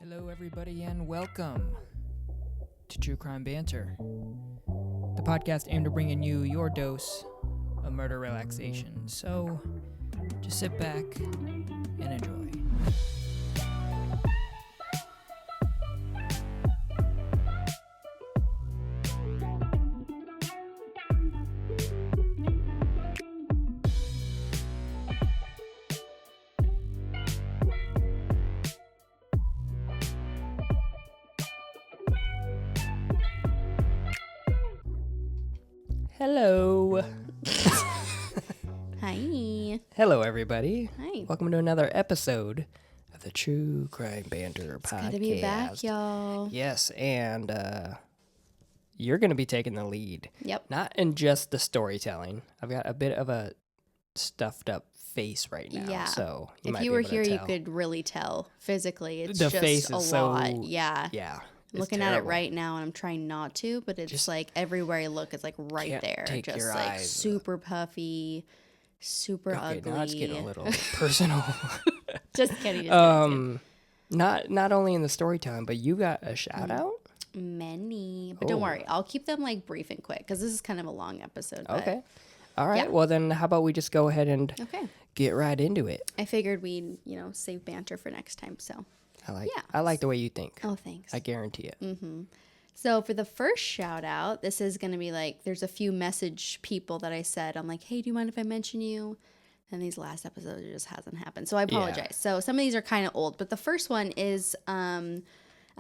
Hello, everybody, and welcome to True Crime Banter, the podcast aimed at bringing you your dose of murder relaxation. So, just sit back and enjoy. Hello. Hi. Hello, everybody. Hi. Welcome to another episode of the True Crime Banter podcast. Good to be back, y'all. Yes, and you're going to be taking the lead. Yep. Not in just the storytelling. I've got a bit of a stuffed up face right now. Yeah. So if you were here, you could really tell physically. It's the just face a is so, lot. Yeah. Yeah. I'm looking at it right now, and I'm trying not to, but it's Just like everywhere I look, it's like right can't there. take Just your like eyes. super puffy, super Okay, ugly. now it's getting a little personal. Just kidding. Not only in the storytelling, but you got a shout out? Many. But don't worry. I'll keep them like brief and quick because this is kind of a long episode. But Okay. All right. yeah. Well, then how about we just go ahead and Okay. get right into it? I figured we'd, save banter for next time. So, I like the way you think. oh, thanks. I guarantee it. So for the first shout out, this is going to be like, there's a few message people that I said, I'm like, hey, do you mind if I mention you? And these last episodes, it just hasn't happened. So I apologize. Yeah. So some of these are kind of old, but the first one is a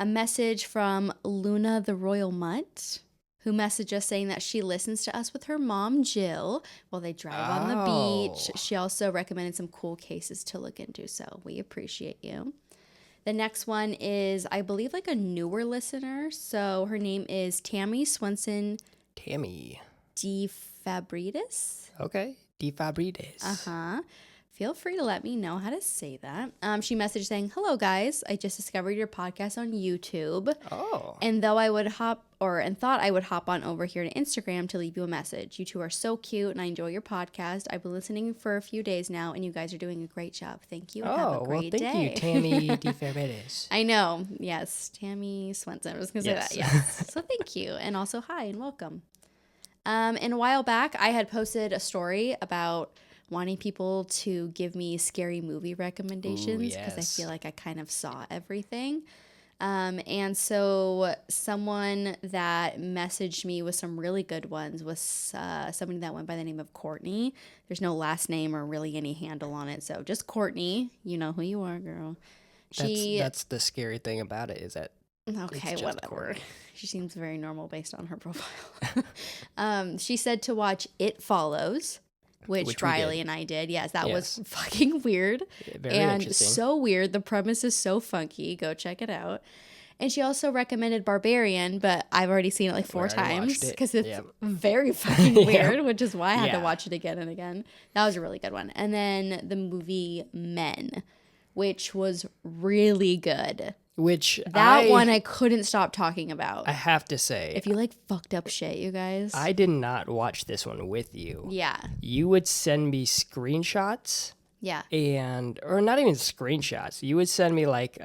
message from Luna the Royal Mutt, who messaged us saying that she listens to us with her mom, Jill, while they drive on the beach. She also recommended some cool cases to look into, so we appreciate you. The next one is, I believe, like a newer listener. So her name is Tammy Swenson Tammy. DeFabrides. Okay. DeFabrides. Uh-huh. Feel free to let me know how to say that. She messaged saying, hello, guys. I just discovered your podcast on YouTube. Oh. And thought I would hop on over here to Instagram to leave you a message. You two are so cute, and I enjoy your podcast. I've been listening for a few days now, and you guys are doing a great job. Thank you, and have a great day. Thank you, Tammy DeFabrides. I know. Yes, Tammy Swenson. I was going to say that. Yes. So thank you. And also, hi and welcome. And a while back, I had posted a story about wanting people to give me scary movie recommendations because I feel like I kind of saw everything. And so someone that messaged me with some really good ones was somebody that went by the name of Courtney. There's no last name or really any handle on it. So just Courtney. You know who you are, girl. That's the scary thing about it is that okay, whatever. She seems very normal based on her profile. She said to watch It Follows, which Riley and I did. Yes, that was fucking weird. Very and interesting. So weird. The premise is so funky. Go check it out. And she also recommended Barbarian, but I've already seen it like 4 times because it's very fucking weird, which is why I had to watch it again and again. That was a really good one. And then the movie Men, which was really good. That one I couldn't stop talking about. I have to say, if you like fucked up shit, you guys. I did not watch this one with you. Yeah. You would send me screenshots. Yeah. Or not even screenshots. You would send me like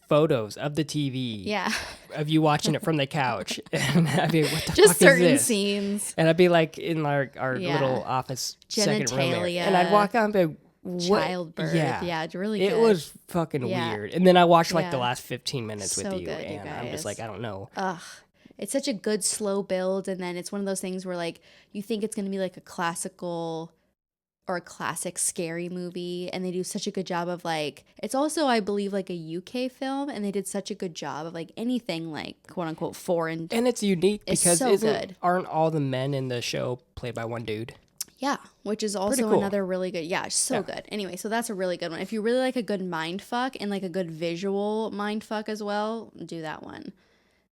photos of the TV. Yeah. Of you watching it from the couch. And I'd be like, what the just fuck certain is this? scenes. And I'd be like in our little office second room there. And I'd walk out and be like, what? Childbirth. Yeah, it's really good. It was fucking weird. And then I watched like the Yeah. last 15 minutes So with you. good, you And I'm just guys. like, I don't know. Ugh. It's such a good slow build, and then it's one of those things where like you think it's gonna be like a classical or a classic scary movie, and they do such a good job of like it's also I believe like a UK film, and they did such a good job of like anything like quote unquote foreign. And it's unique because so good. aren't all the men in the show played by one dude? Yeah, which is also cool. another really good. Yeah, so good. Anyway, so that's a really good one. If you really like a good mind fuck and like a good visual mind fuck as well, do that one.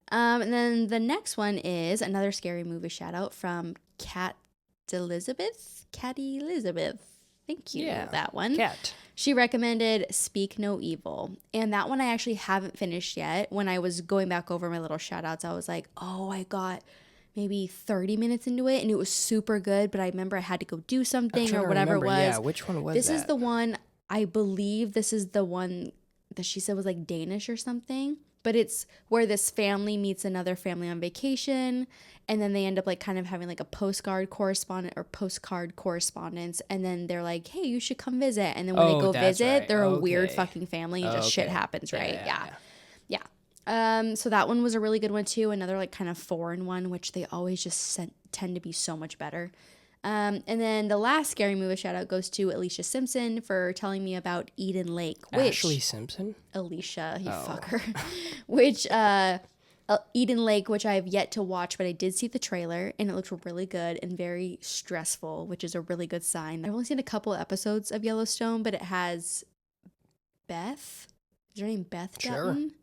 And then the next one is another scary movie shout out from Catty Elizabeth. Thank you. Yeah, that one. Cat. She recommended Speak No Evil. And that one I actually haven't finished yet. When I was going back over my little shout outs, I was like, oh, I got maybe 30 minutes into it and it was super good, but I remember I had to go do something or whatever it was. Yeah, which one was This that? is the one I believe this is the one that she said was like Danish or something. But it's where this family meets another family on vacation, and then they end up like kind of having like a postcard correspondence, and then they're like, hey, you should come visit. And then when they go visit, right. they're a weird fucking family, and just shit happens, right? Yeah. So that one was a really good one too. Another like kind of foreign one, which they always just tend to be so much better. And then the last scary movie shout out goes to Alicia Simpson for telling me about Eden Lake. Ashley Simpson? Alicia, you fucker. Which, Eden Lake, which I have yet to watch, but I did see the trailer and it looks really good and very stressful, which is a really good sign. I've only seen a couple episodes of Yellowstone, but it has Beth. Is her name Beth Dutton?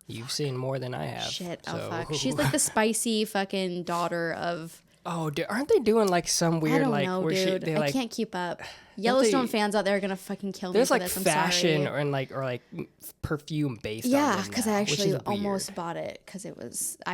You've seen more than I have. Shit, oh fuck. She's like the spicy fucking daughter of... Oh, aren't they doing like some weird, I don't like, know, where dude. they I like... can't keep up. Yellowstone fans out there are gonna fucking kill me There's for like this. I'm fashion sorry. or like perfume based on Yeah, them because now, I which actually is almost weird. bought it because I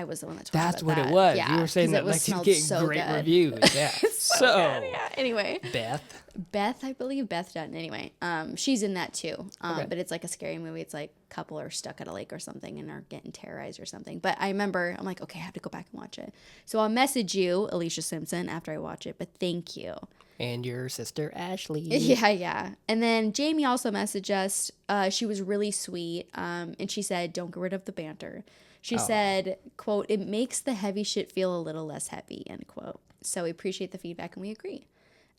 was the one that told That's you what about it that. was. Yeah, You were saying 'cause that it was like it's smelled getting so great good. reviews. Yeah. So good, yeah. Anyway, Beth, I believe Beth Dutton. Anyway, she's in that too. Okay. But it's like a scary movie. It's like a couple are stuck at a lake or something and are getting terrorized or something. But I remember, I'm like, okay, I have to go back and watch it. So I'll message you, Alicia Simpson, after I watch it. But thank you. and your sister Ashley. Yeah. And then Jamie also messaged us. She was really sweet. And she said, don't get rid of the banter. She said, quote, it makes the heavy shit feel a little less heavy, end quote. So we appreciate the feedback and we agree.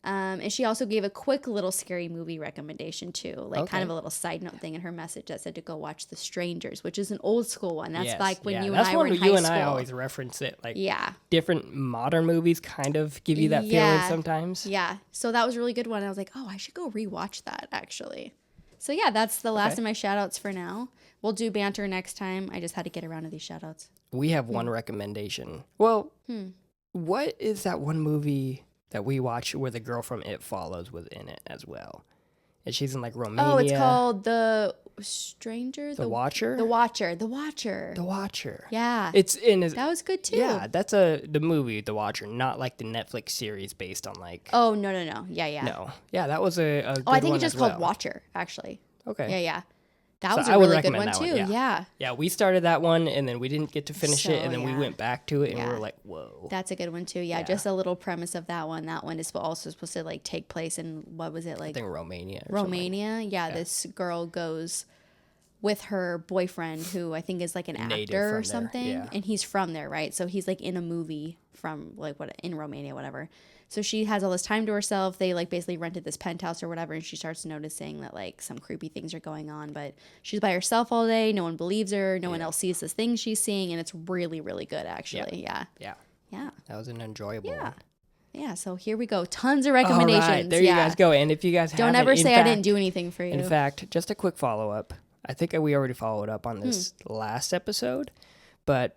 And she also gave a quick little scary movie recommendation too, like kind of a little side note thing in her message that said to go watch The Strangers, which is an old school one. That's like when you and I were in high school. That's when you and I always reference it. Like different modern movies kind of give you that feeling sometimes. Yeah. So that was a really good one. I was like, oh, I should go rewatch that actually. So yeah, that's the last of my shout outs for now. We'll do banter next time. I just had to get around to these shout outs. We have one recommendation. Well, what is that one movie that we watched where the girl from It Follows was in it as well? And she's in like Romania. Oh, it's called The Stranger? The Watcher? The Watcher. Yeah. It's in that was good too. Yeah, that's the movie The Watcher, not like the Netflix series based on like... Oh, no. Yeah. No. Yeah, that was a good I think one it's just as called well. Watcher, actually. Okay. Yeah. That was I a would really good recommend one that too. one, yeah, we started that one and then we didn't get to finish it, and then we yeah. went back to it and we were like, whoa. That's a good one too. Yeah, just a little premise of that one. That one is also supposed to like take place in, what was it, like? I think Romania. Yeah, this girl goes with her boyfriend, who I think is like an actor or something, and he's from there, right? So he's like in a movie from like in Romania, whatever. So she has all this time to herself. They like basically rented this penthouse or whatever, and she starts noticing that like some creepy things are going on, but she's by herself all day. No one believes her. No one else sees this thing she's seeing, and it's really, really good actually. Yeah. That was an enjoyable one. Yeah, so here we go. Tons of recommendations. All right, there you guys go. And if you guys don't ever say I didn't do anything for you. In fact, just a quick follow-up. I think we already followed up on this last episode, but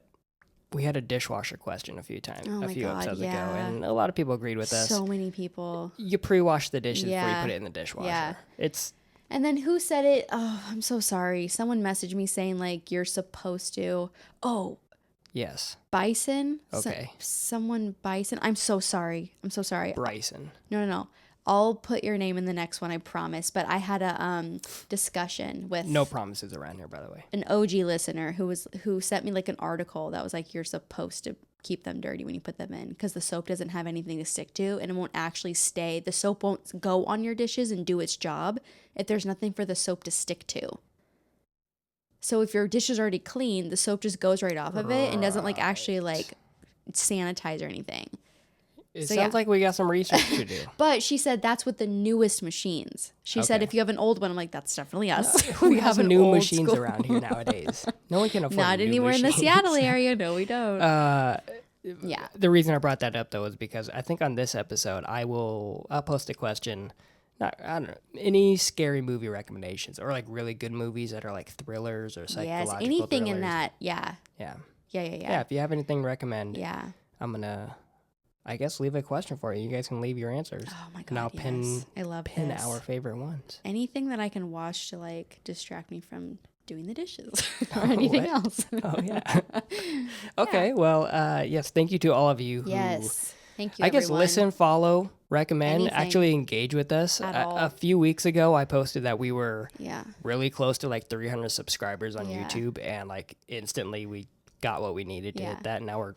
we had a dishwasher question a few episodes ago, and a lot of people agreed with us. So many people. You pre-wash the dishes before you put it in the dishwasher. Yeah. And then who said it? Oh, I'm so sorry. Someone messaged me saying like you're supposed to. Oh. Yes. Bison? Okay. Someone Bison? I'm so sorry. Bryson. No. I'll put your name in the next one, I promise. But I had a discussion with no promises around here, by the way. An OG listener who sent me like an article that was like you're supposed to keep them dirty when you put them in because the soap doesn't have anything to stick to and it won't actually stay. The soap won't go on your dishes and do its job if there's nothing for the soap to stick to. So if your dish is already clean, the soap just goes right off of it and doesn't like actually like sanitize or anything. It sounds like we got some research to do. But she said that's with the newest machines. She said if you have an old one, I'm like, that's definitely us. We have new machines around here nowadays. No one can afford Not anywhere in the Seattle area. No, we don't. The reason I brought that up, though, is because I think on this episode, I'll post a question. I don't know, any scary movie recommendations or like really good movies that are like thrillers or psychological anything thrillers. In that. Yeah. Yeah, if you have anything to recommend, I'm going to... I guess leave a question for you. You guys can leave your answers. Oh my god! And I'll pin this. our favorite ones. Anything that I can watch to like distract me from doing the dishes or anything else. Oh yeah. Okay. Well, yes. Thank you to all of you. Yes. Thank you. I guess listen, follow, recommend, anything actually engage with us. at all. A few weeks ago, I posted that we were Yeah. really close to like 300 subscribers on Yeah. YouTube, and like instantly we got what we needed to Yeah. hit that. And now we're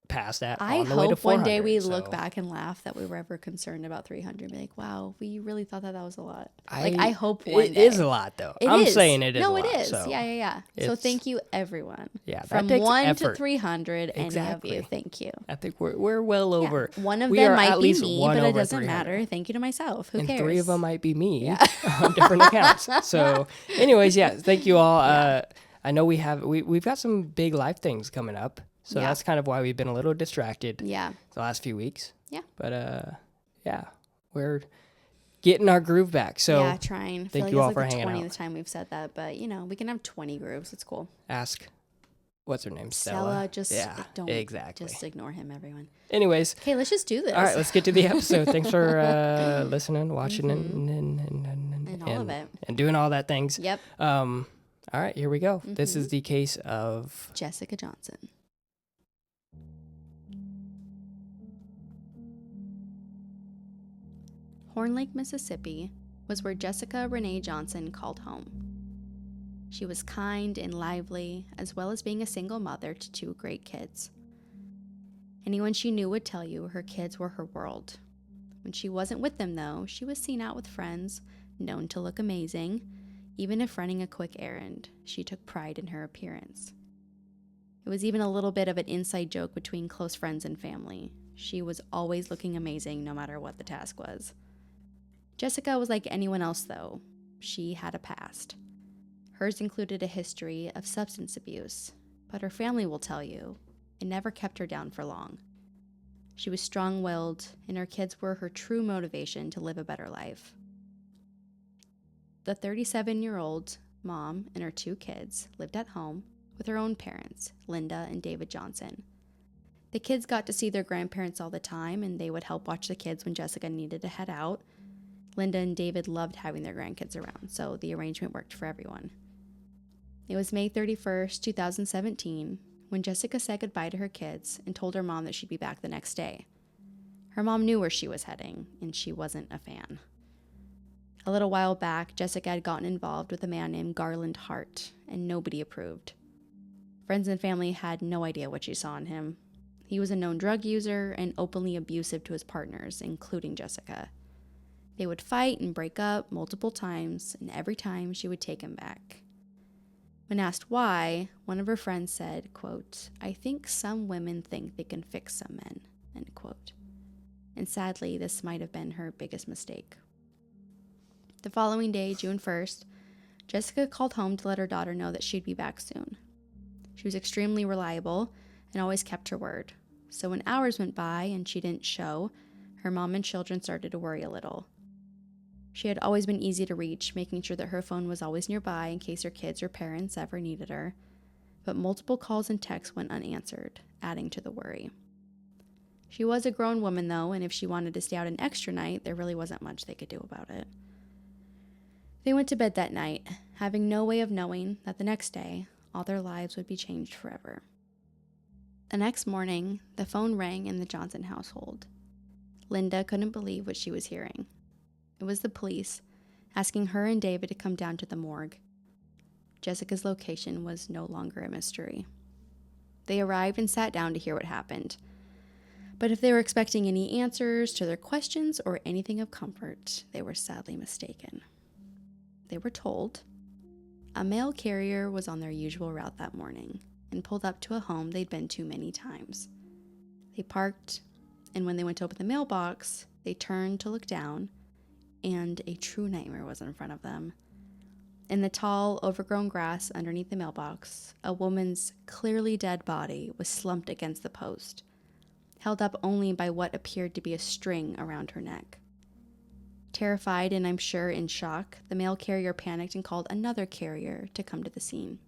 past that. I on the way to hope 400, one day we so. look back and laugh that we were ever concerned about 300. Be like, wow, we really thought that was a lot. I hope one It day. is a lot, though. It I'm is. saying it is No, a lot. it is. So Yeah. So thank you, everyone. Yeah, that From takes 1 effort. to 300, Exactly. any of you, thank you. I think we're well over. One of We them are might at be least me, one but it over doesn't 300. matter. Thank you to myself. Who And cares? 3 of them might be me on different accounts. So anyways, yeah, thank you all. I know we've got some big life things coming up. So that's kind of why we've been a little distracted the last few weeks. Yeah. But we're getting our groove back. So trying. Thank I feel you like all it's for like the hanging 20th out. time we've said that, but we can have 20 grooves. It's cool. Ask, what's her name? Stella, just don't exactly. just ignore him, everyone. Anyways. Okay, let's just do this. All right, let's get to the episode. Thanks for listening, watching, and all of it. And doing all that things. Yep. All right, here we go. This is the case of Jessica Johnson. Horn Lake, Mississippi was where Jessica Renee Johnson called home. She was kind and lively, as well as being a single mother to 2 great kids. Anyone she knew would tell you her kids were her world. When she wasn't with them, though, she was seen out with friends, known to look amazing. Even if running a quick errand, she took pride in her appearance. It was even a little bit of an inside joke between close friends and family. She was always looking amazing, no matter what the task was. Jessica was like anyone else, though. She had a past. Hers included a history of substance abuse, but her family will tell you it never kept her down for long. She was strong-willed, and her kids were her true motivation to live a better life. The 37-year-old mom and her 2 kids lived at home with her own parents, Linda and David Johnson. The kids got to see their grandparents all the time, and they would help watch the kids when Jessica needed to head out. Linda and David loved having their grandkids around, so the arrangement worked for everyone. It was May 31st, 2017, when Jessica said goodbye to her kids and told her mom that she'd be back the next day. Her mom knew where she was heading, and she wasn't a fan. A little while back, Jessica had gotten involved with a man named Garland Hart, and nobody approved. Friends and family had no idea what she saw in him. He was a known drug user and openly abusive to his partners, including Jessica. They would fight and break up multiple times, and every time she would take him back. When asked why, one of her friends said, quote, "I think some women think they can fix some men," end quote. And sadly, this might have been her biggest mistake. The following day, June 1st, Jessica called home to let her daughter know that she'd be back soon. She was extremely reliable and always kept her word. So when hours went by and she didn't show, her mom and children started to worry a little. She had always been easy to reach, making sure that her phone was always nearby in case her kids or parents ever needed her. But multiple calls and texts went unanswered, adding to the worry. She was a grown woman, though, and if she wanted to stay out an extra night, there really wasn't much they could do about it. They went to bed that night, having no way of knowing that the next day, all their lives would be changed forever. The next morning, the phone rang in the Johnson household. Linda couldn't believe what she was hearing. It was the police, asking her and David to come down to the morgue. Jessica's location was no longer a mystery. They arrived and sat down to hear what happened. But if they were expecting any answers to their questions or anything of comfort, they were sadly mistaken. They were told a mail carrier was on their usual route that morning and pulled up to a home they'd been to many times. They parked, and when they went to open the mailbox, they turned to look down, and a true nightmare was in front of them. In the tall, overgrown grass underneath the mailbox, a woman's clearly dead body was slumped against the post, held up only by what appeared to be a string around her neck. Terrified and I'm sure in shock, the mail carrier panicked and called another carrier to come to the scene.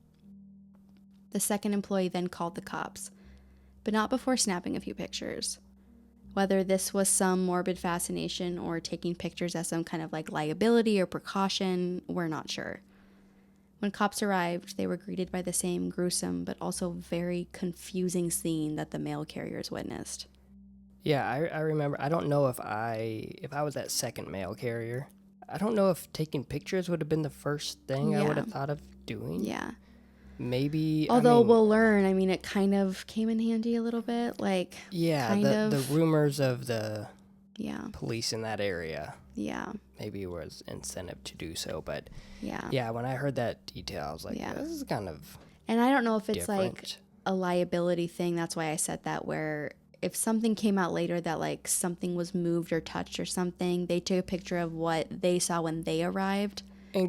The second employee then called the cops, but not before snapping a few pictures. Whether this was some morbid fascination or taking pictures as some kind of liability or precaution, we're not sure. When cops arrived, they were greeted by the same gruesome but also very confusing scene that the mail carriers witnessed. Yeah, I remember. I don't know if I was that second mail carrier. I don't know if taking pictures would have been the first thing I would have thought of doing. Yeah. Maybe. Although we'll learn. I mean, it kind of came in handy a little bit. Like, the rumors of the yeah, police in that area. Yeah. Maybe it was incentive to do so, but yeah, when I heard that detail, I was like, this is kind of And I don't know if it's different. like a liability thing. That's why I said that, where if something came out later that like something was moved or touched or something, they took a picture of what they saw when they arrived,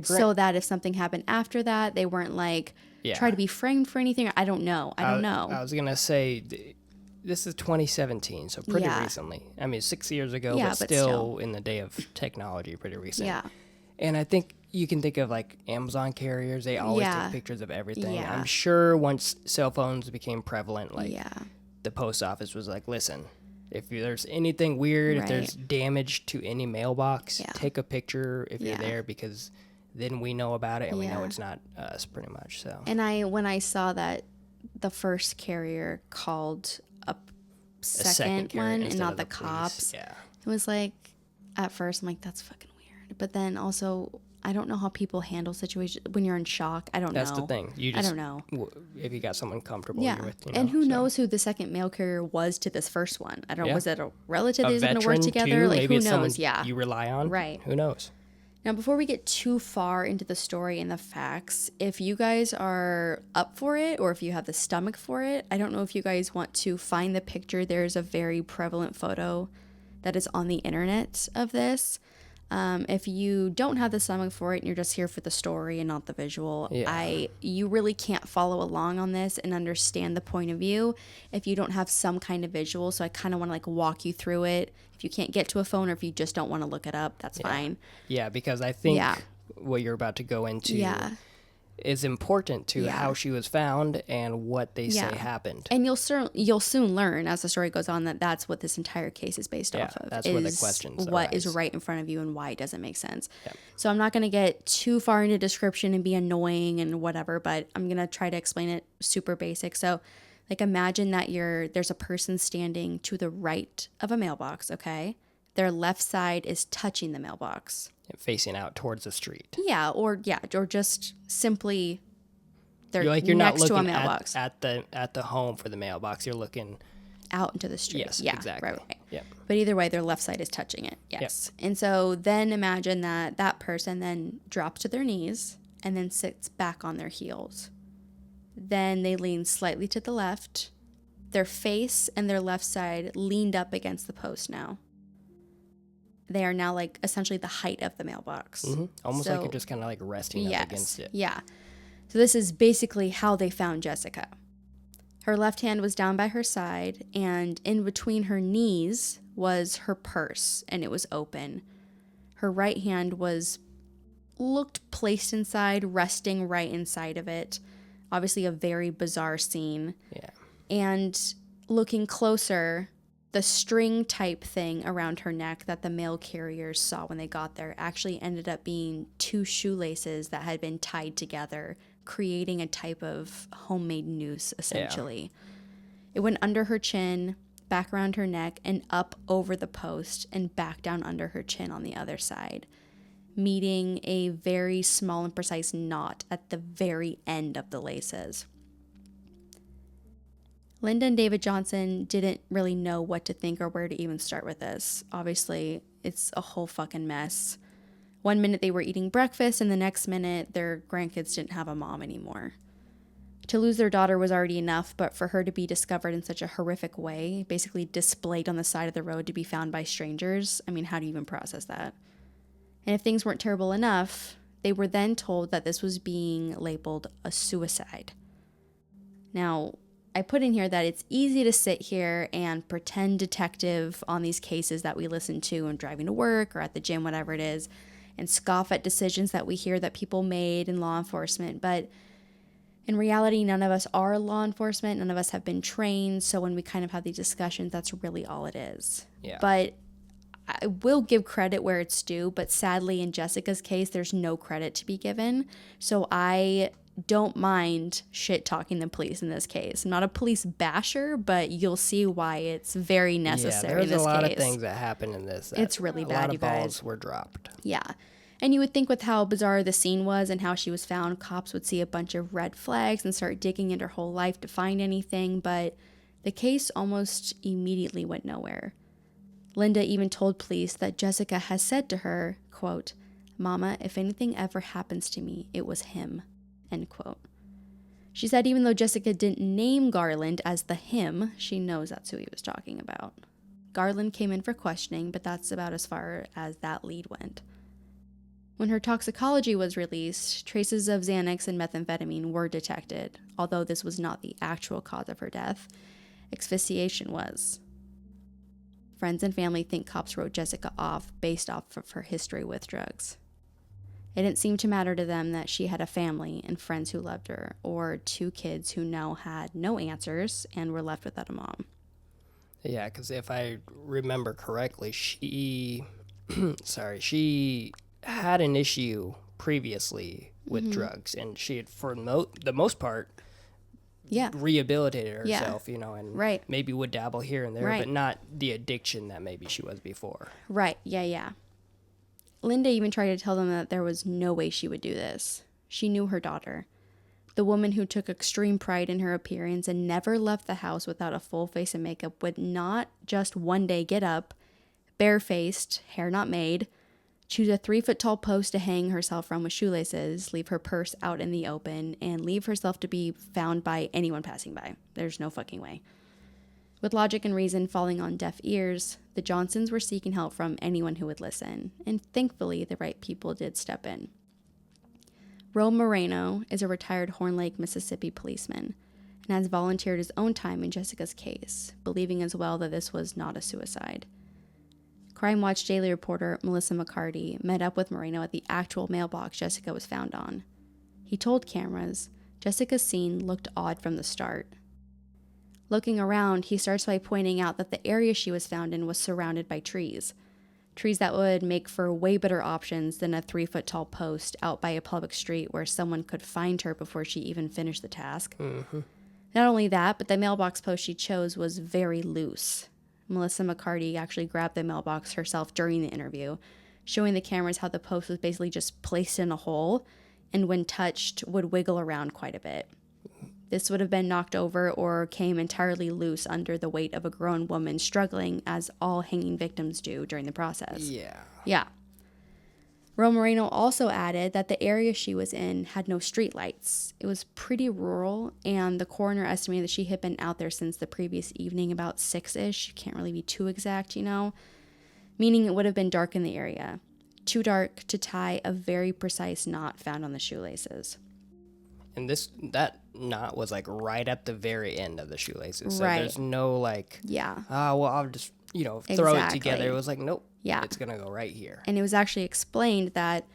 so that if something happened after that, they weren't like try to be framed for anything. I don't know. I don't know. I was gonna say this is 2017, so pretty recently. I mean, 6 years ago, but still in the day of technology, pretty recent. Yeah. And I think you can think of like Amazon carriers. They always take pictures of everything. Yeah. I'm sure once cell phones became prevalent, like the post office was like, listen, if there's anything weird, if there's damage to any mailbox, take a picture if you're there, because then we know about it and we know it's not us, pretty much. So. And when I saw that the first carrier called a second one and not the cops, it was like, at first I'm like, that's fucking weird. But then also, I don't know how people handle situations when you're in shock. I don't know. That's the thing. I don't know. If you got someone comfortable you're with, and who knows who the second mail carrier was to this first one. I don't know. Was it a relative that was going to work together? Too. Like, maybe who it's knows? You rely on. Right. Who knows? Now, before we get too far into the story and the facts, if you guys are up for it or if you have the stomach for it, I don't know if you guys want to find the picture. There's a very prevalent photo that is on the internet of this. If you don't have the stomach for it and you're just here for the story and not the visual, you really can't follow along on this and understand the point of view if you don't have some kind of visual. So I kind of want to like walk you through it. If you can't get to a phone or if you just don't want to look it up, that's fine. Yeah, because I think what you're about to go into is important to how she was found and what they say happened. And you'll soon learn as the story goes on that that's what this entire case is based off of. That's where the questions what arise. is right in front of you and why it doesn't make sense. So I'm not going to get too far into description and be annoying and whatever, but I'm going to try to explain it super basic. So like imagine that there's a person standing to the right of a mailbox, okay? Their left side is touching the mailbox. Facing out towards the street. Or just simply they're you're next not to a looking mailbox. at the home for the mailbox. You're looking out into the street. Yes, exactly. Right. Yep. But either way, their left side is touching it. Yes. Yep. And so then imagine that person then drops to their knees and then sits back on their heels. Then they lean slightly to the left. Their face and their left side leaned up against the post now. They are now like essentially the height of the mailbox. Mm-hmm. Almost like you're just kind of like resting up against it. Yeah. So this is basically how they found Jessica. Her left hand was down by her side, and in between her knees was her purse, and it was open. Her right hand looked placed inside, resting right inside of it. Obviously a very bizarre scene. Yeah. And looking closer, the string type thing around her neck that the mail carriers saw when they got there actually ended up being 2 shoelaces that had been tied together, creating a type of homemade noose, essentially. Yeah. It went under her chin, back around her neck, and up over the post, and back down under her chin on the other side, meeting a very small and precise knot at the very end of the laces. Linda and David Johnson didn't really know what to think or where to even start with this. Obviously, it's a whole fucking mess. One minute they were eating breakfast, and the next minute their grandkids didn't have a mom anymore. To lose their daughter was already enough, but for her to be discovered in such a horrific way, basically displayed on the side of the road to be found by strangers, I mean, how do you even process that? And if things weren't terrible enough, they were then told that this was being labeled a suicide. Now, I put in here that it's easy to sit here and pretend detective on these cases that we listen to and driving to work or at the gym, whatever it is, and scoff at decisions that we hear that people made in law enforcement. But in reality, none of us are law enforcement. None of us have been trained. So when we kind of have these discussions, that's really all it is. Yeah. But I will give credit where it's due. But sadly, in Jessica's case, there's no credit to be given. So I don't mind shit talking the police in this case. I'm not a police basher, but you'll see why it's very necessary in this case. There's a lot of things that happen in this. It's really bad, you guys. A lot of balls were dropped. Yeah. And you would think with how bizarre the scene was and how she was found, cops would see a bunch of red flags and start digging into her whole life to find anything, but the case almost immediately went nowhere. Linda even told police that Jessica has said to her, quote, "Mama, if anything ever happens to me, it was him," end quote. She said even though Jessica didn't name Garland as the him, she knows that's who he was talking about. Garland came in for questioning, but that's about as far as that lead went. When her toxicology was released, traces of Xanax and methamphetamine were detected, although this was not the actual cause of her death. Asphyxiation was. Friends and family think cops wrote Jessica off based off of her history with drugs. It didn't seem to matter to them that she had a family and friends who loved her, or 2 kids who now had no answers and were left without a mom. Yeah, because if I remember correctly, she had an issue previously with drugs, and she had, for the most part, rehabilitated herself, and maybe would dabble here and there, but not the addiction that maybe she was before. Right, yeah. Linda even tried to tell them that there was no way she would do this. She knew her daughter, the woman who took extreme pride in her appearance and never left the house without a full face of makeup, would not just one day get up, barefaced, hair not made, choose a 3-foot-tall post to hang herself from with shoelaces, leave her purse out in the open, and leave herself to be found by anyone passing by. There's no fucking way. With logic and reason falling on deaf ears, the Johnsons were seeking help from anyone who would listen, and thankfully the right people did step in. Ro Moreno is a retired Horn Lake, Mississippi policeman, and has volunteered his own time in Jessica's case, believing as well that this was not a suicide. Crime Watch Daily reporter Melissa McCarty met up with Moreno at the actual mailbox Jessica was found on. He told cameras Jessica's scene looked odd from the start. Looking around, he starts by pointing out that the area she was found in was surrounded by trees that would make for way better options than a 3-foot-tall post out by a public street where someone could find her before she even finished the task. Mm-hmm. Not only that, but the mailbox post she chose was very loose. Melissa McCarty actually grabbed the mailbox herself during the interview, showing the cameras how the post was basically just placed in a hole and when touched would wiggle around quite a bit. This would have been knocked over or came entirely loose under the weight of a grown woman struggling, as all hanging victims do during the process. Yeah. Ro Moreno also added that the area she was in had no streetlights. It was pretty rural, and the coroner estimated that she had been out there since the previous evening, about 6-ish. You can't really be too exact, meaning it would have been dark in the area. Too dark to tie a very precise knot found on the shoelaces. And that knot was like right at the very end of the shoelaces. So there's no I'll just, throw it together. It was like, nope. Yeah. It's going to go right here. And it was actually explained that,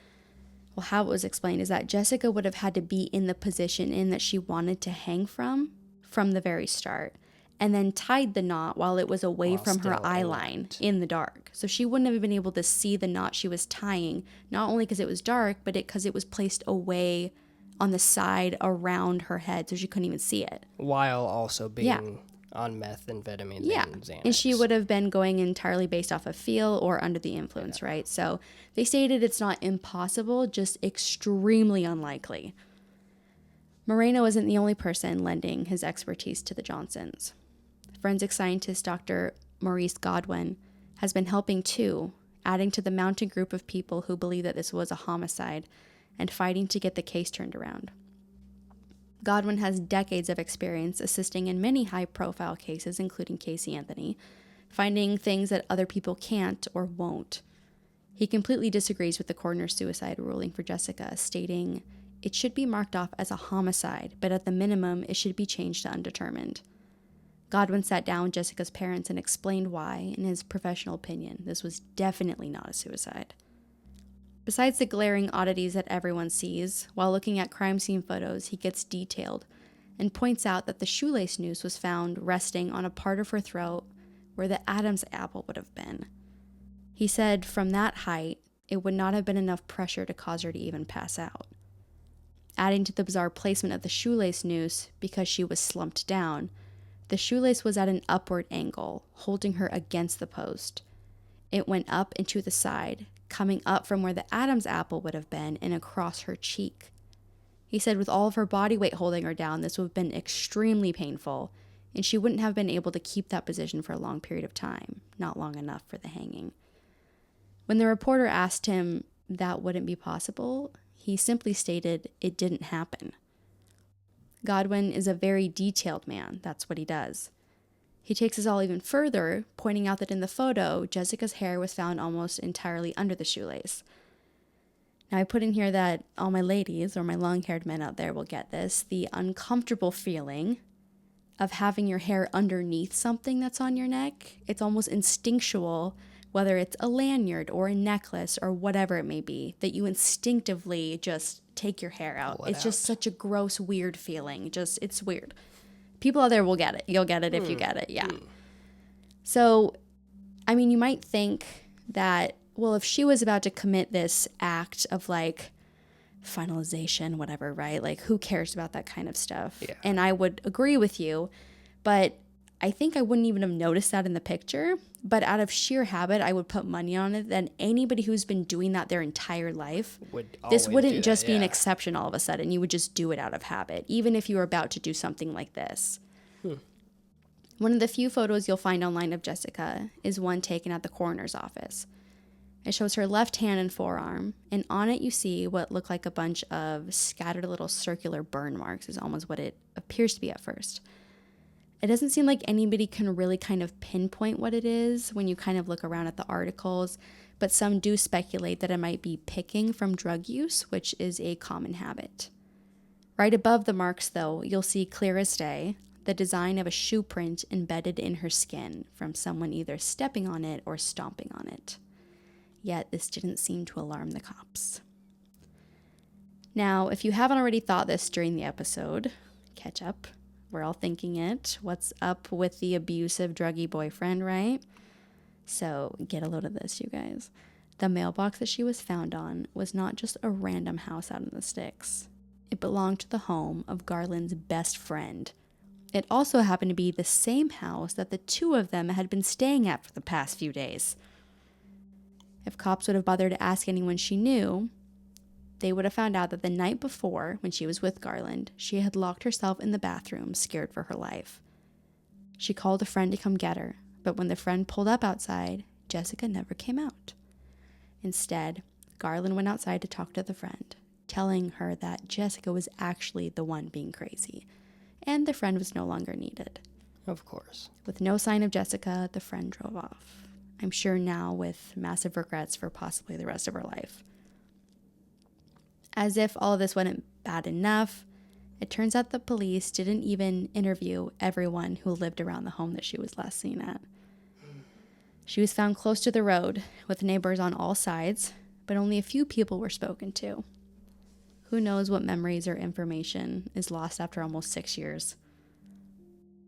how it was explained is that Jessica would have had to be in the position in that she wanted to hang from the very start, and then tied the knot while it was away from her eye line in the dark. So she wouldn't have been able to see the knot she was tying, not only because it was dark, but because it was placed away on the side around her head, so she couldn't even see it. While also being on methamphetamine and Xanax. And she would have been going entirely based off of feel or under the influence, right? So they stated it's not impossible, just extremely unlikely. Moreno isn't the only person lending his expertise to the Johnsons. Forensic scientist Dr. Maurice Godwin has been helping too, adding to the mounting group of people who believe that this was a homicide and fighting to get the case turned around. Godwin has decades of experience assisting in many high-profile cases, including Casey Anthony, finding things that other people can't or won't. He completely disagrees with the coroner's suicide ruling for Jessica, stating, "It should be marked off as a homicide, but at the minimum, it should be changed to undetermined." Godwin sat down with Jessica's parents and explained why, in his professional opinion, this was definitely not a suicide. Besides the glaring oddities that everyone sees, while looking at crime scene photos, he gets detailed and points out that the shoelace noose was found resting on a part of her throat where the Adam's apple would have been. He said from that height, it would not have been enough pressure to cause her to even pass out. Adding to the bizarre placement of the shoelace noose, because she was slumped down, the shoelace was at an upward angle, holding her against the post. It went up and to the side, coming up from where the Adam's apple would have been and across her cheek. He said with all of her body weight holding her down, this would have been extremely painful, and she wouldn't have been able to keep that position for a long period of time, not long enough for the hanging. When the reporter asked him that wouldn't be possible, he simply stated it didn't happen. Godwin is a very detailed man. That's what he does. He takes us all even further, pointing out that in the photo, Jessica's hair was found almost entirely under the shoelace. Now, I put in here that all my ladies, or my long-haired men out there will get this, the uncomfortable feeling of having your hair underneath something that's on your neck. It's almost instinctual, whether it's a lanyard or a necklace or whatever it may be, that you instinctively just take your hair out. It's just such a gross, weird feeling. It's weird. People out there will get it. You'll get it if you get it. Yeah. So, I mean, you might think that, well, if she was about to commit this act of like finalization, whatever, right? Like, who cares about that kind of stuff? Yeah. And I would agree with you, but I think I wouldn't even have noticed that in the picture. But out of sheer habit, I would put money on it that anybody who's been doing that their entire life, this wouldn't just be an exception all of a sudden. You would just do it out of habit, even if you were about to do something like this. One of the few photos you'll find online of Jessica is one taken at the coroner's office. It shows her left hand and forearm, and on it you see what look like a bunch of scattered little circular burn marks, is almost what it appears to be at first. It doesn't seem like anybody can really kind of pinpoint what it is when you kind of look around at the articles, but some do speculate that it might be picking from drug use, which is a common habit. Right above the marks, though, you'll see clear as day the design of a shoe print embedded in her skin from someone either stepping on it or stomping on it. Yet this didn't seem to alarm the cops. Now, if you haven't already thought this during the episode, catch up. We're all thinking it. What's up with the abusive, druggy boyfriend, right? So get a load of this, you guys. The mailbox that she was found on was not just a random house out in the sticks. It belonged to the home of Garland's best friend. It also happened to be the same house that the two of them had been staying at for the past few days. If cops would have bothered to ask anyone she knew, they would have found out that the night before, when she was with Garland, she had locked herself in the bathroom, scared for her life. She called a friend to come get her, but when the friend pulled up outside, Jessica never came out. Instead, Garland went outside to talk to the friend, telling her that Jessica was actually the one being crazy, and the friend was no longer needed. Of course. With no sign of Jessica, the friend drove off. I'm sure now with massive regrets for possibly the rest of her life. As if all of this wasn't bad enough, it turns out the police didn't even interview everyone who lived around the home that she was last seen at. She was found close to the road, with neighbors on all sides, but only a few people were spoken to. Who knows what memories or information is lost after almost 6 years.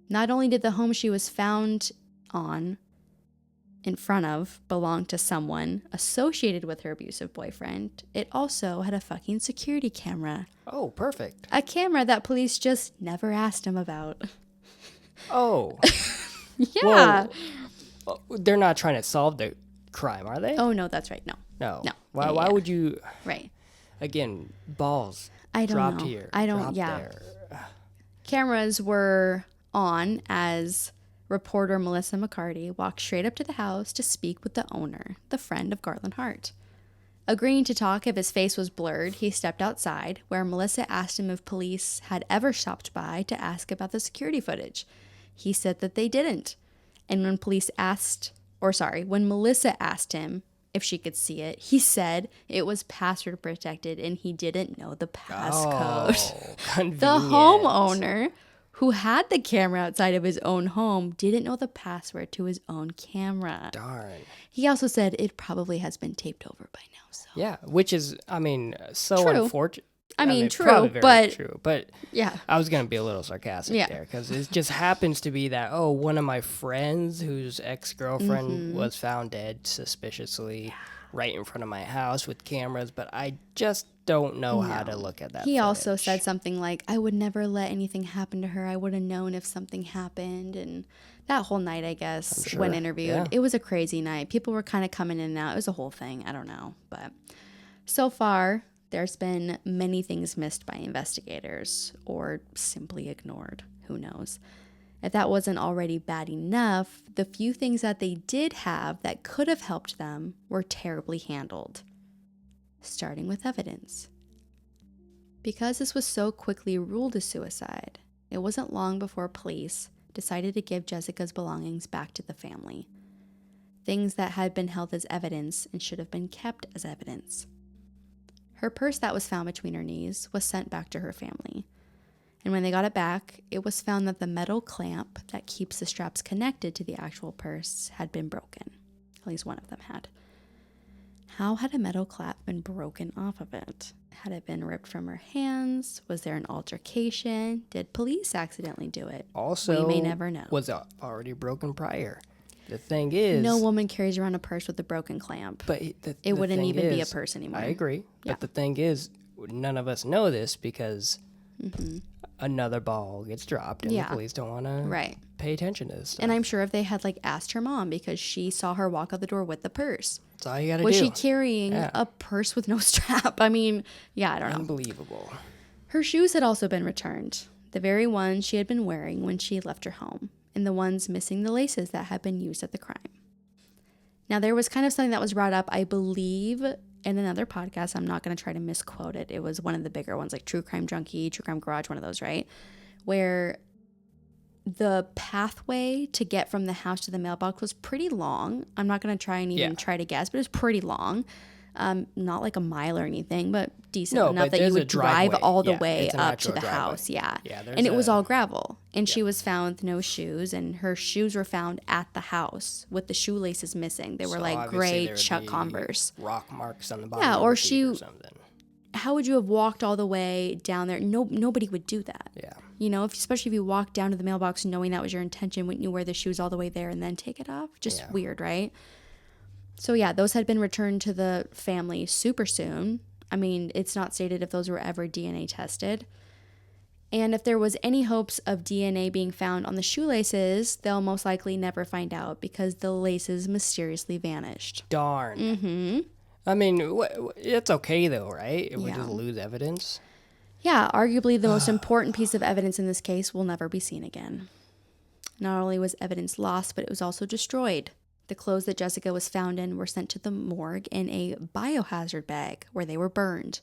Not only did the home she was found on, in front of, belonged to someone associated with her abusive boyfriend, it also had a fucking security camera. Oh, perfect. A camera that police just never asked him about. Oh. Yeah. Well, they're not trying to solve the crime, are they? Oh, no, that's right. No. No. No. Why would you... Right. Again, balls. I don't dropped know. Here. I don't... Dropped Yeah. there. Cameras were on as reporter Melissa McCarty walked straight up to the house to speak with the owner, the friend of Garland Hart. Agreeing to talk if his face was blurred, he stepped outside, where Melissa asked him if police had ever stopped by to ask about the security footage. He said that they didn't. And when Melissa asked him if she could see it, he said it was password protected and he didn't know the passcode. Oh, The homeowner, who had the camera outside of his own home, didn't know the password to his own camera. Darn. He also said it probably has been taped over by now. So Yeah, which is, I mean, so True. Unfortunate. I mean, true, probably very but true. But yeah, I was gonna be a little sarcastic there because it just happens to be that one of my friends whose ex-girlfriend was found dead suspiciously right in front of my house with cameras, but I just don't know how to look at that He footage. also said something like, I would never let anything happen to her. I would have known if something happened. And that whole night, I guess, when interviewed, it was a crazy night. People were kind of coming in and out. It was a whole thing. I don't know. But so far, there's been many things missed by investigators or simply ignored. Who knows? If that wasn't already bad enough, the few things that they did have that could have helped them were terribly handled. Starting with evidence. Because this was so quickly ruled a suicide, it wasn't long before police decided to give Jessica's belongings back to the family. Things that had been held as evidence and should have been kept as evidence. Her purse that was found between her knees was sent back to her family. And when they got it back, it was found that the metal clamp that keeps the straps connected to the actual purse had been broken. At least one of them had. How had a metal clamp been broken off of it? Had it been ripped from her hands? Was there an altercation? Did police accidentally do it? Also, we may never know. Was it already broken prior? The thing is, no woman carries around a purse with a broken clamp. But it wouldn't even be a purse anymore. I agree. Yeah. But the thing is, none of us know this because another ball gets dropped and the police don't want to pay attention to this stuff. And I'm sure if they had asked her mom, because she saw her walk out the door with the purse. That's all you got to do. Was she carrying a purse with no strap? I mean, I don't know. Unbelievable. Her shoes had also been returned. The very ones she had been wearing when she left her home. And the ones missing the laces that had been used at the crime. Now, there was kind of something that was brought up, I believe, in another podcast. I'm not going to try to misquote it. It was one of the bigger ones, like True Crime Junkie, True Crime Garage, one of those, right? Where the pathway to get from the house to the mailbox was pretty long. I'm not going to try and even try to guess, but it was pretty long. Not like a mile or anything, but decent enough that you would drive all the way up to the house. And it was all gravel. And she was found with no shoes, and her shoes were found at the house with the shoelaces missing. They were gray Chuck Converse. Rock marks on the bottom. Yeah, or something. How would you have walked all the way down there? Nobody would do that. Yeah. You know, especially if you walked down to the mailbox knowing that was your intention, wouldn't you wear the shoes all the way there and then take it off? Just weird, right? So those had been returned to the family super soon. I mean, it's not stated if those were ever DNA tested. And if there was any hopes of DNA being found on the shoelaces, they'll most likely never find out because the laces mysteriously vanished. Darn. Mm-hmm. I mean, it's okay though, right? If we just lose evidence. Yeah, arguably the most important piece of evidence in this case will never be seen again. Not only was evidence lost, but it was also destroyed. The clothes that Jessica was found in were sent to the morgue in a biohazard bag where they were burned.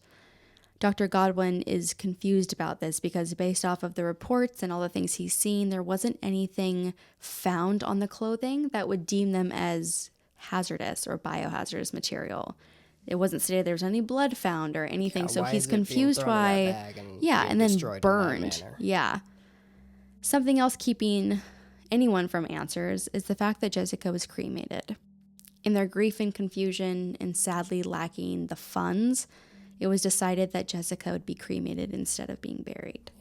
Dr. Godwin is confused about this because based off of the reports and all the things he's seen, there wasn't anything found on the clothing that would deem them as hazardous or biohazardous material. It wasn't stated there was any blood found or anything, so he's confused why. And then burned. Something else keeping anyone from answers is the fact that Jessica was cremated. In their grief and confusion and sadly lacking the funds, it was decided that Jessica would be cremated instead of being buried.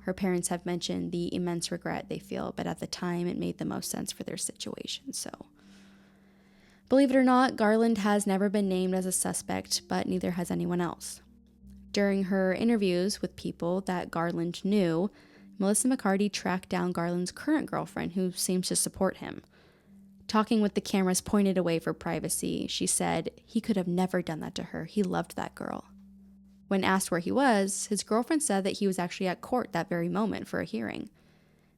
Her parents have mentioned the immense regret they feel, but at the time it made the most sense for their situation. So, believe it or not, Garland has never been named as a suspect, but neither has anyone else. During her interviews with people that Garland knew, Melissa McCarty tracked down Garland's current girlfriend, who seems to support him. Talking with the cameras pointed away for privacy, she said he could have never done that to her. He loved that girl. When asked where he was, his girlfriend said that he was actually at court that very moment for a hearing.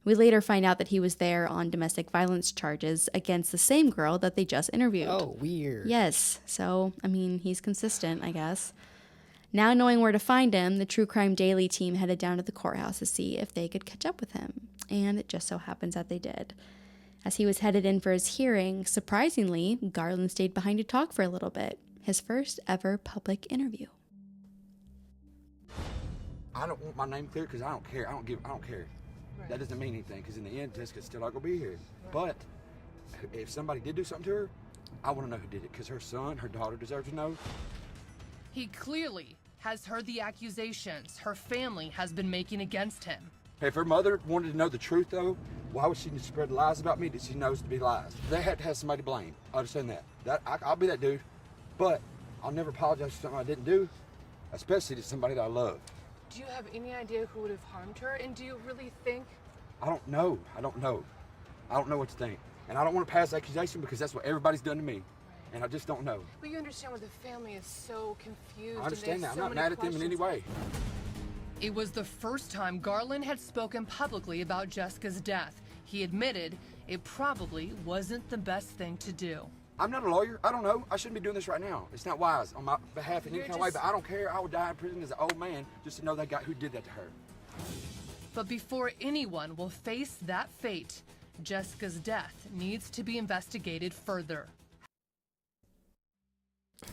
We later find out that he was there on domestic violence charges against the same girl that they just interviewed. Oh, weird. Yes. So, I mean, he's consistent, I guess. Now knowing where to find him, the True Crime Daily team headed down to the courthouse to see if they could catch up with him. And it just so happens that they did. As he was headed in for his hearing, surprisingly, Garland stayed behind to talk for a little bit. His first ever public interview. I don't want my name clear because I don't care. I don't care. Right. That doesn't mean anything because in the end, Jessica's still not going to be here. Right. But if somebody did do something to her, I want to know who did it because her son, her daughter deserves to know. He clearly has heard the accusations her family has been making against him. Hey, if her mother wanted to know the truth, though, why would she spread lies about me that she knows to be lies? They had to have somebody to blame. I understand that. I'll be that dude. But I'll never apologize for something I didn't do. especially to somebody that I love. Do you have any idea who would have harmed her? And do you really think? I don't know. I don't know what to think. And I don't want to pass accusation because that's what everybody's done to me. And I just don't know. But you understand why the family is so confused. I understand that. I'm so not many mad at them in any way. It was the first time Garland had spoken publicly about Jessica's death. He admitted it probably wasn't the best thing to do. I'm not a lawyer. I don't know. I shouldn't be doing this right now. It's not wise on my behalf in any kind of way, but I don't care. I would die in prison as an old man just to know that guy who did that to her. But before anyone will face that fate, Jessica's death needs to be investigated further.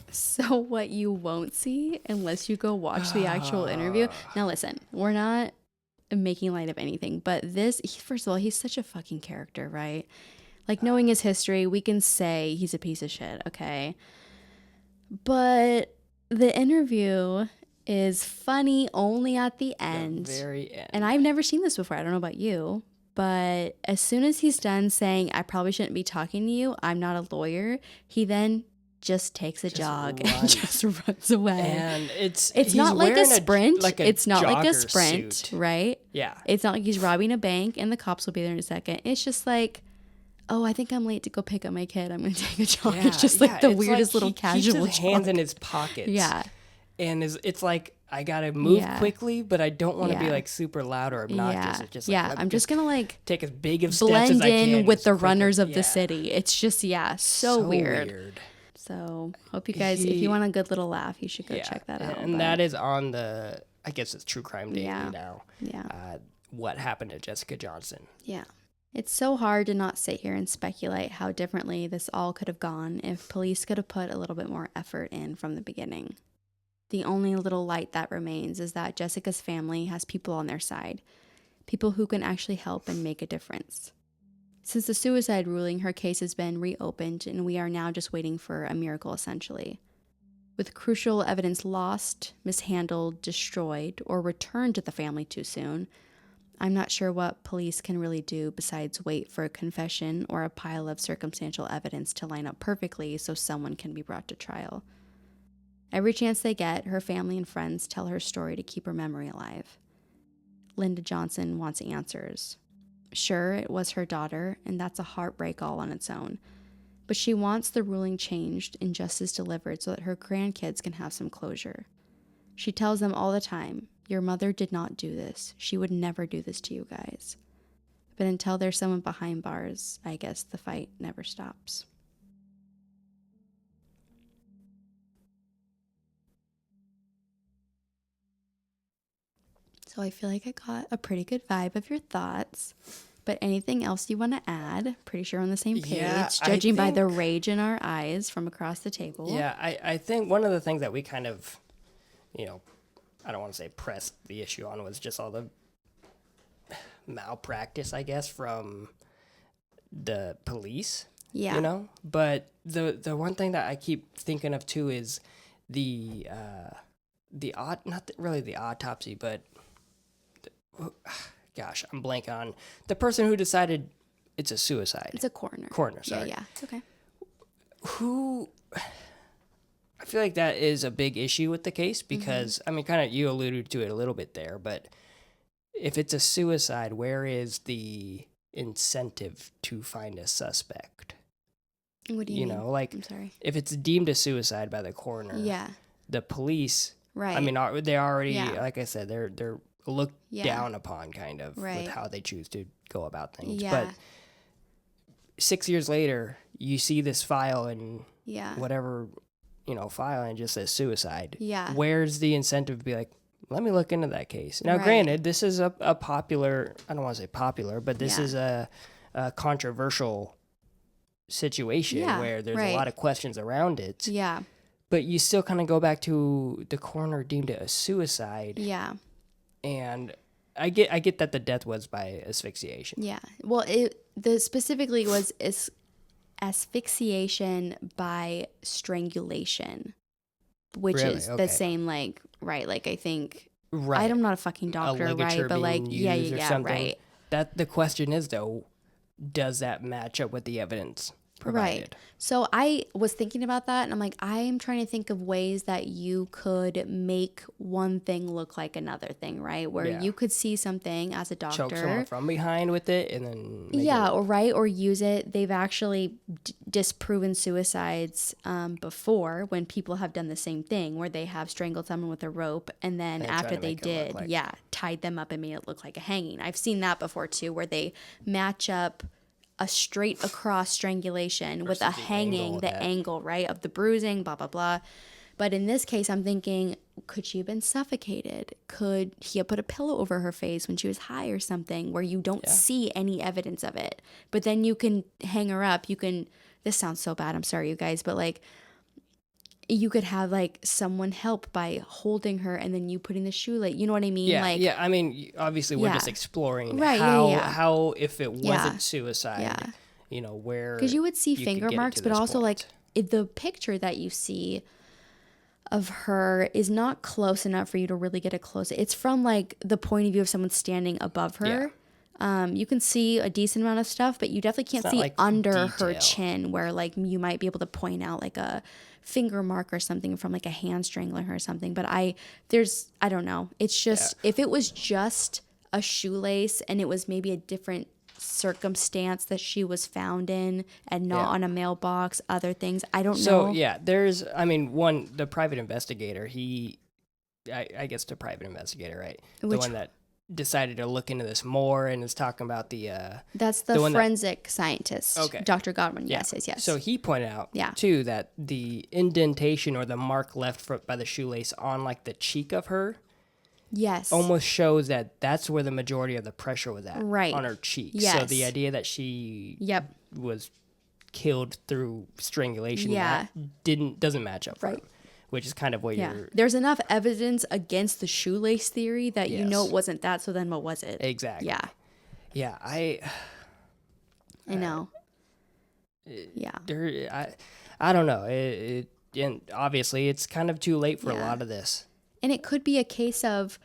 So what you won't see unless you go watch the actual interview. Now listen, we're not making light of anything, but first of all, he's such a fucking character, right? Like, knowing his history, we can say he's a piece of shit, okay? But the interview is funny only at the end. The very end. And I've never seen this before. I don't know about you. But as soon as he's done saying, I probably shouldn't be talking to you, I'm not a lawyer, he then just takes a jog and just runs away. And it's not like a sprint. It's not like a sprint, suit. Right? Yeah. It's not like he's robbing a bank and the cops will be there in a second. It's just like, oh, I think I'm late to go pick up my kid. I'm going to take a jog. Yeah, it's just like the weirdest little casual keeps his hands in his pockets. Yeah. And it's like, I got to move quickly, but I don't want to be like super loud or obnoxious. Yeah. It's just like, I'm just going to like take as big of steps as blend I can in with the quickly. runners of the city. It's just, so weird. So hope you guys, if you want a good little laugh, you should go check that out. And that is on the, I guess it's True Crime Daily now. Yeah. What happened to Jessica Johnson? Yeah. It's so hard to not sit here and speculate how differently this all could have gone if police could have put a little bit more effort in from the beginning. The only little light that remains is that Jessica's family has people on their side, people who can actually help and make a difference. Since the suicide ruling, her case has been reopened, and we are now just waiting for a miracle, essentially. With crucial evidence lost, mishandled, destroyed, or returned to the family too soon, I'm not sure what police can really do besides wait for a confession or a pile of circumstantial evidence to line up perfectly so someone can be brought to trial. Every chance they get, her family and friends tell her story to keep her memory alive. Linda Johnson wants answers. Sure, it was her daughter, and that's a heartbreak all on its own. But she wants the ruling changed and justice delivered so that her grandkids can have some closure. She tells them all the time, your mother did not do this. She would never do this to you guys. But until there's someone behind bars, I guess the fight never stops. So I feel like I got a pretty good vibe of your thoughts. But anything else you want to add? Pretty sure we're on the same page, judging by the rage in our eyes from across the table. Yeah, I think one of the things that we kind of, I don't want to say pressed the issue on was just all the malpractice, I guess, from the police. Yeah. But the one thing that I keep thinking of too is not really the autopsy, but gosh, I'm blanking on the person who decided it's a suicide. It's a coroner. Coroner, sorry. Yeah, it's okay. I feel like that is a big issue with the case because, I mean, kind of you alluded to it a little bit there, but if it's a suicide, where is the incentive to find a suspect? What do you mean? Like, I'm sorry. If it's deemed a suicide by the coroner, the police, right? I mean, they already, like I said, they're looked down upon kind of right. with how they choose to go about things. Yeah. But 6 years later, you see this file and whatever, file and it just says suicide. Yeah. Where's the incentive to be like, let me look into that case? Now, granted, this is a popular, I don't want to say popular, but this is a controversial situation where there's a lot of questions around it. Yeah. But you still kind of go back to the coroner deemed it a suicide. Yeah. And I get that the death was by asphyxiation. Yeah. Well, specifically was asphyxiation by strangulation, which is the same, I think. Right. I'm not a fucking doctor, right? But right. That the question is though, does that match up with the evidence provided. Right. So I was thinking about that, and I'm like, I'm trying to think of ways that you could make one thing look like another thing, right? Where you could see something as a doctor. Choke someone from behind with it and then make or use it. They've actually disproven suicides before when people have done the same thing, where they have strangled someone with a rope, and then after they did, tied them up and made it look like a hanging. I've seen that before too, where they match up a straight across strangulation with a hanging, the angle, right, of the bruising, blah, blah, blah. But in this case, I'm thinking, could she have been suffocated? Could he have put a pillow over her face when she was high or something, where you don't see any evidence of it? But then you can hang her up. You can, this sounds so bad, I'm sorry, you guys, but like, you could have like someone help by holding her and then you putting the shoelace. You know what I mean? Yeah. I mean, obviously we're just exploring how if it wasn't suicide, you know, where, because you would see finger marks, but also like the picture that you see of her is not close enough for you to really get a close. It's from like the point of view of someone standing above her. You can see a decent amount of stuff, but you definitely can't see like under her chin, where like you might be able to point out like a finger mark or something from like a hand strangling her or something. But I don't know. It's just, if it was just a shoelace and it was maybe a different circumstance that she was found in and not on a mailbox, other things, I don't know. So there's, I mean, the private investigator, I guess the private investigator, right? The one that decided to look into this more and is talking about that's the forensic scientist, Dr. Godwin. Yes. So he pointed out too that the indentation or the mark left by the shoelace on like the cheek of her almost shows that that's where the majority of the pressure was at, right, on her cheek. So the idea that she was killed through strangulation that doesn't match up, right? Which is kind of what you're... There's enough evidence against the shoelace theory that you know it wasn't that, so then what was it? Exactly. Yeah, I know. I don't know. And obviously, it's kind of too late for a lot of this. And it could be a case of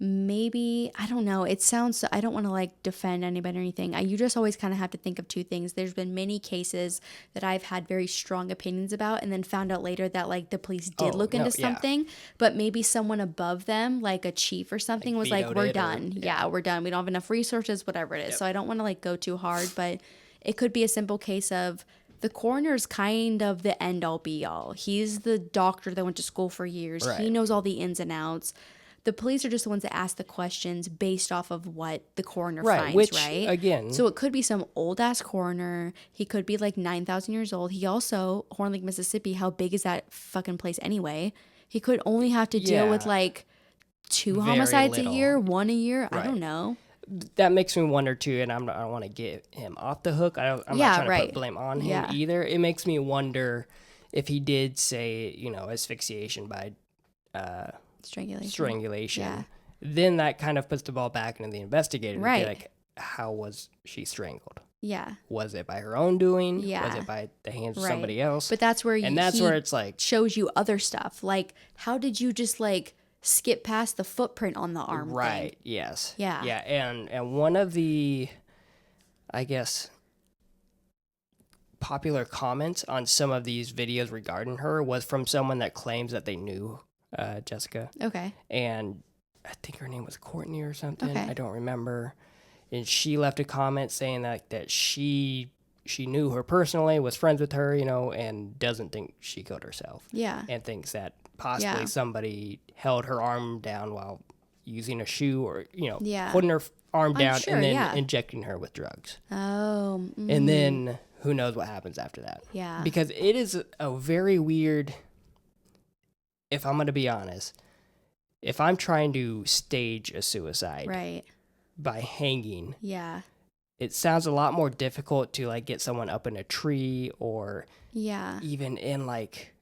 maybe, I don't know, it sounds, I don't want to like defend anybody or anything. You just always kind of have to think of two things. There's been many cases that I've had very strong opinions about and then found out later that like the police did look into something, but maybe someone above them, like a chief or something, was like, we're done. We're done. We don't have enough resources, whatever it is. So I don't want to like go too hard, but it could be a simple case of the coroner's kind of the end all be all. He's the doctor that went to school for years. Right. He knows all the ins and outs. The police are just the ones that ask the questions based off of what the coroner finds, right? Again, so it could be some old-ass coroner. He could be like 9,000 years old. He also, Horn Lake, Mississippi, how big is that fucking place anyway? He could only have to deal with like 2 homicides a year, 1 a year. Right. I don't know. That makes me wonder too, and I don't want to get him off the hook. I'm not trying to put blame on him either. It makes me wonder if he did say, asphyxiation by... strangulation. Then that kind of puts the ball back into the investigator. Right. Like, how was she strangled? Yeah. Was it by her own doing? Yeah. Was it by the hands of somebody else? But that's where where it's like shows you other stuff. Like, how did you just like skip past the footprint on the arm? Right. Thing? Yes. Yeah. Yeah. And one of the, I guess, popular comments on some of these videos regarding her was from someone that claims that they knew Jessica. Okay. And I think her name was Courtney or something. Okay. I don't remember. And she left a comment saying that she knew her personally, was friends with her, and doesn't think she killed herself. Yeah. And thinks that possibly somebody held her arm down while using a shoe or, holding her arm down and then injecting her with drugs. Oh. Mm. And then who knows what happens after that. Yeah. Because it is a very weird... If I'm going to be honest, if I'm trying to stage a suicide by hanging, it sounds a lot more difficult to like get someone up in a tree or even in like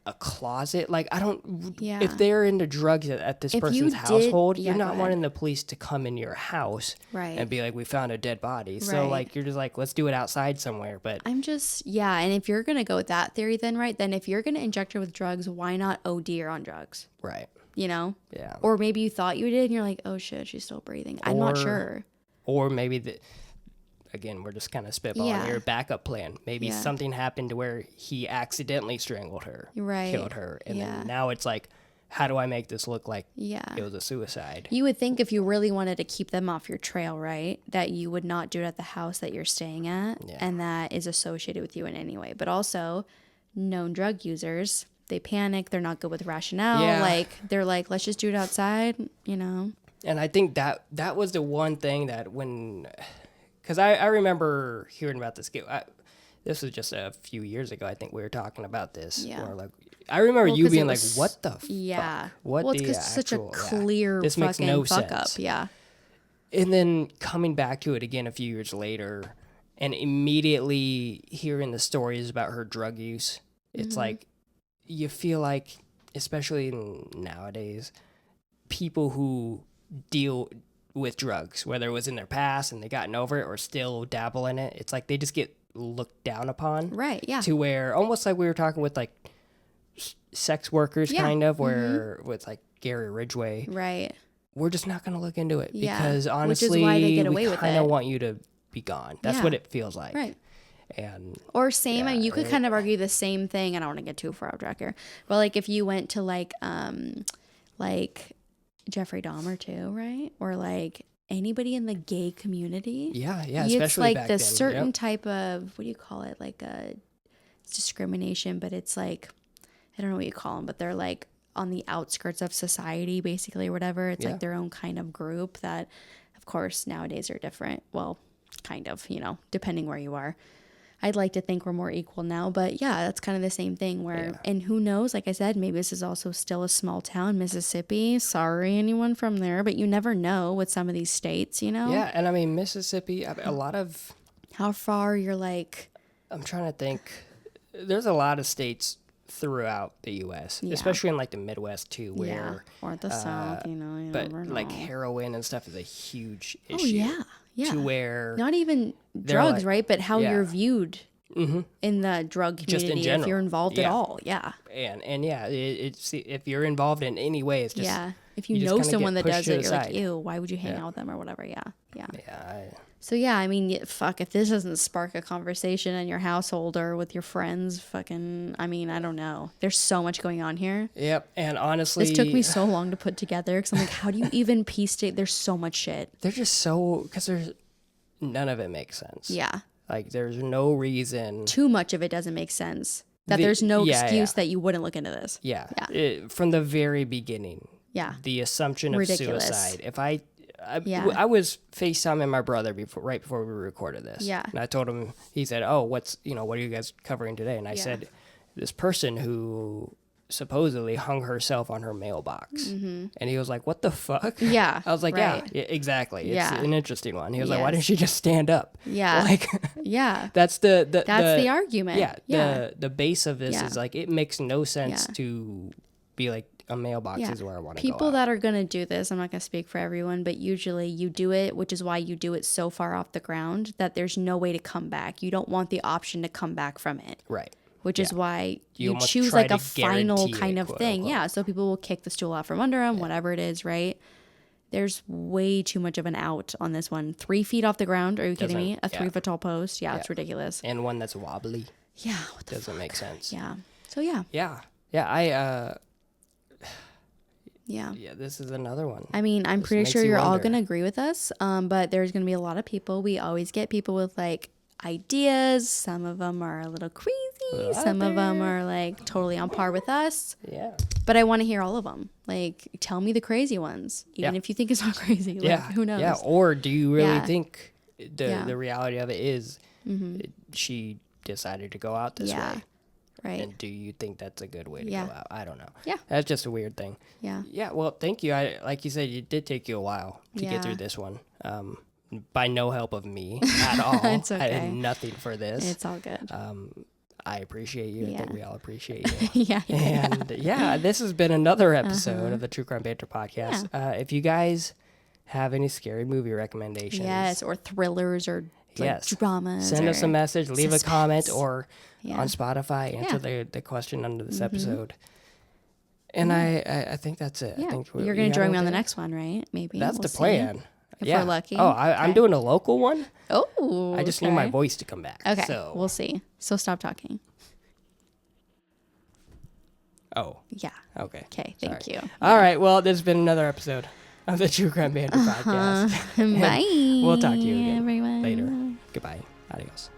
a closet. Like if they're into drugs at this person's household, you're not wanting the police to come in your house and be like, we found a dead body. So like, you're just like, let's do it outside somewhere. But I'm just, and if you're going to go with that theory, then if you're going to inject her with drugs, why not OD her on drugs? Right. Yeah. Or maybe you thought you did and you're like, oh shit, she's still breathing. I'm not sure. Or maybe again, we're just kind of spitballing here, backup plan. Maybe something happened to where he accidentally strangled her, killed her. And then now it's like, how do I make this look like it was a suicide? You would think if you really wanted to keep them off your trail, right, that you would not do it at the house that you're staying at and that is associated with you in any way. But also, known drug users, they panic. They're not good with rationale. Yeah. Like, they're like, let's just do it outside, you know? And I think that was the one thing that because I remember hearing about this. This was just a few years ago. I think we were talking about this. Yeah. Or like, I remember you being like, "What the fuck? What it's the such a clear this fucking makes no fuck sense." Up. Yeah. And then coming back to it again a few years later, and immediately hearing the stories about her drug use, it's like you feel like, especially nowadays, people who deal with drugs, whether it was in their past and they gotten over it or still dabble in it, it's like they just get looked down upon. Right. Yeah. To where almost like we were talking with like sex workers, kind of, where with like Gary Ridgway, right, we're just not going to look into it because honestly, which is why they get away we kind of want you to be gone. That's what it feels like. Right. And or same, I mean, you could kind of argue the same thing. I don't want to get too far off track here, but like if you went to like Jeffrey Dahmer too, right? Or like anybody in the gay community. Yeah, it's especially like back the then. certain type of, what do you call it? Like it's discrimination, but it's like, I don't know what you call them, but they're like on the outskirts of society, basically, or whatever. It's like their own kind of group that, of course, nowadays are different. Well, kind of, you know, depending where you are. I'd like to think we're more equal now, but yeah, that's kind of the same thing where, and who knows, like I said, maybe this is also still a small town, Mississippi. Sorry, anyone from there, but you never know with some of these states, you know? Yeah, and I mean, Mississippi, a lot of... How far you're like... I'm trying to think. There's a lot of states throughout the U.S., especially in like the Midwest too, where... or the South, you know. But like heroin and stuff is a huge issue. Oh, yeah. Yeah. To where... Not even drugs, right? But how you're viewed in the drug community, just in general, if you're involved at all. Yeah. And yeah, it's if you're involved in any way, it's just... Yeah. If you know someone that does it, you're like, ew, why would you hang out with them or whatever? Yeah. Yeah. So yeah, I mean, fuck, if this doesn't spark a conversation in your household or with your friends, fucking, I mean, I don't know. There's so much going on here. Yep, and honestly... This took me so long to put together, because I'm like, how do you even piece it? There's so much shit. They're just so... Because there's... None of it makes sense. Yeah. Like, there's no reason... Too much of it doesn't make sense. That there's no excuse that you wouldn't look into this. Yeah. From the very beginning. Yeah. The assumption of suicide. If I was FaceTiming my brother right before we recorded this. Yeah. And I told him, he said, "Oh, what are you guys covering today?" And I said, this person who supposedly hung herself on her mailbox. And he was like, "What the fuck?" Yeah. I was like, right. yeah, exactly. It's Yeah. an interesting one. He was like, "Why didn't she just stand up?" Yeah. Like, yeah. That's the argument. Yeah. The base of this is like, it makes no sense to be like, a mailbox is where I want to go. People that are going to do this, I'm not going to speak for everyone, but usually you do it, which is why you do it so far off the ground that there's no way to come back. You don't want the option to come back from it. Right. Which is why you almost choose try like a to final guarantee kind it, of quote, thing. unquote. Yeah. So people will kick the stool out from under them, whatever it is, right? There's way too much of an out on this one. 3 feet off the ground. Are you kidding me? A 3 foot tall post. Yeah, it's ridiculous. And one that's wobbly. Yeah. What the Doesn't fuck? make sense. Yeah. So yeah. Yeah. Yeah. Yeah. Yeah, this is another one. I mean, I'm This pretty makes sure you you're all wonder. going to agree with us, but there's going to be a lot of people. We always get people with like ideas. Some of them are a little crazy. Some of them are like totally on par with us. Yeah. But I want to hear all of them. Like, tell me the crazy ones, even if you think it's not crazy. Like, who knows? Yeah. Or do you really Yeah. think the reality of it is she decided to go out this way? Right. And do you think that's a good way to go out? I don't know. Yeah. That's just a weird thing. Yeah. Yeah. Well, thank you. Like you said, it did take you a while to get through this one. By no help of me at all. It's okay. I did nothing for this. It's all good. I appreciate you. I think we all appreciate you. Yeah. And this has been another episode of the True Crime Banter podcast. If you guys have any scary movie recommendations, Yes, or thrillers or like dramas. send or us a message, leave a comment, suspense. or on Spotify, answer the question under this episode. And I think that's it. Yeah. I think You're going to join me on the next one, right? Maybe. That's We'll the see. plan. if we're lucky. Oh, I'm doing a local one. Oh, I just need my voice to come back. Okay, so. we'll see. So stop talking. Oh. Yeah. Okay. Okay, thank you. All right, well, this has been another episode of the True Crime Banter podcast. Bye. We'll talk to you again everyone. later. Goodbye. Adios.